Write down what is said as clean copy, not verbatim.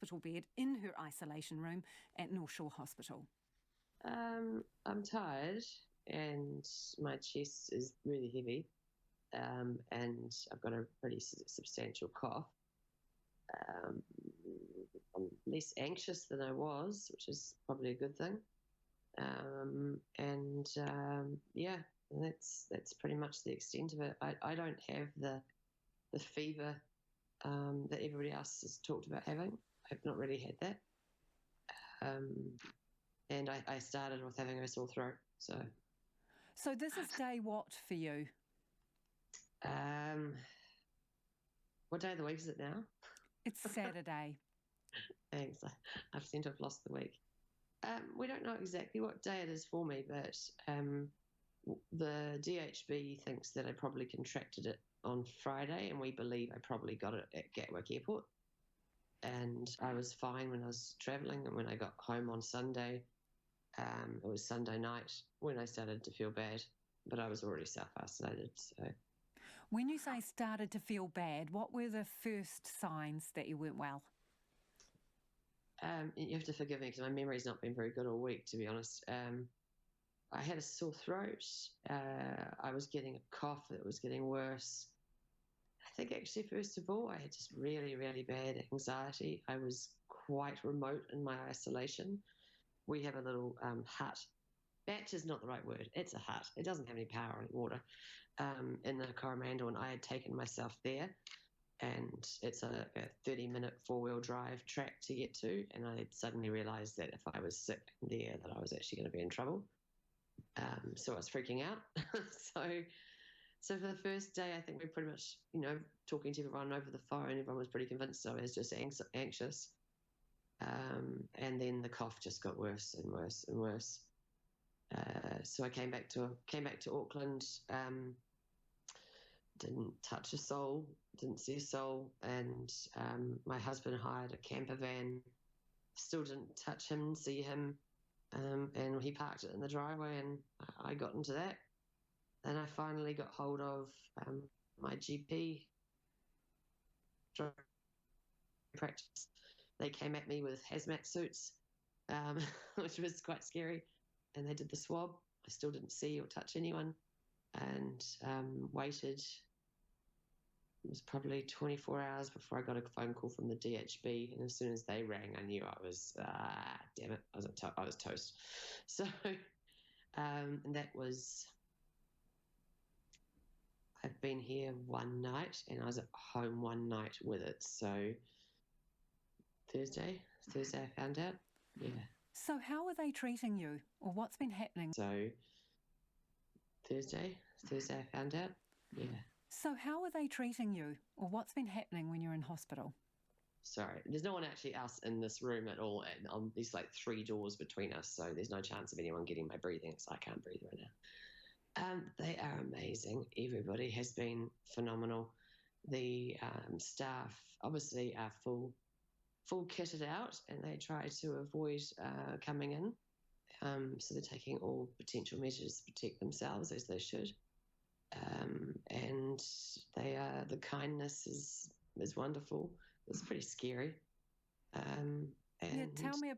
hospital bed in her isolation room at North Shore Hospital. I'm tired and my chest is really heavy, and I've got a pretty substantial cough. I'm less anxious than I was, which is probably a good thing. That's pretty much the extent of it. I don't have the fever that everybody else has talked about having. I've not really had that. And I started with having a sore throat. So this is day what for you? What day of the week is it now? It's Saturday. Thanks. I seem to have lost the week. We don't know exactly what day it is for me, but the DHB thinks that I probably contracted it on Friday, and we believe I probably got it at Gatwick Airport. And I was fine when I was travelling, and when I got home on Sunday, it was Sunday night when I started to feel bad, but I was already self-isolated. So, when you say started to feel bad, what were the first signs that you weren't well? You have to forgive me because my memory's not been very good all week, to be honest. I had a sore throat. I was getting a cough that was getting worse. I think actually, first of all, I had just really, really bad anxiety. I was quite remote in my isolation. We have a little hut. Batch is not the right word. It's a hut. It doesn't have any power or any water in the Coromandel, and I had taken myself there. And it's a 30-minute four-wheel drive track to get to. And I suddenly realised that if I was sick there, that I was actually going to be in trouble. So I was freaking out. So for the first day, I think we pretty much, talking to everyone over the phone, everyone was pretty convinced I was just anxious. And then the cough just got worse and worse and worse. So I came back to Auckland. Didn't touch a soul, didn't see a soul, and my husband hired a camper van. Still didn't touch him, see him, and he parked it in the driveway, and I got into that. And I finally got hold of my GP practice. They came at me with hazmat suits, which was quite scary, and they did the swab. I still didn't see or touch anyone, and waited. It was probably 24 hours before I got a phone call from the DHB, and as soon as they rang, I knew I was, damn it, I was toast. So, and that was, I've been here one night, and I was at home one night with it. So Thursday I found out. Yeah. So how are they treating you, or what's been happening? So Thursday I found out. Yeah. So how are they treating you, or what's been happening when you're in hospital? Sorry, there's no one actually else in this room at all, and there's like 3 doors between us, so there's no chance of anyone getting my breathing, so I can't breathe right now. They are amazing. Everybody has been phenomenal. The staff obviously are full kitted out, and they try to avoid coming in. So they're taking all potential measures to protect themselves, as they should. And the kindness is wonderful. It's pretty scary. Tell me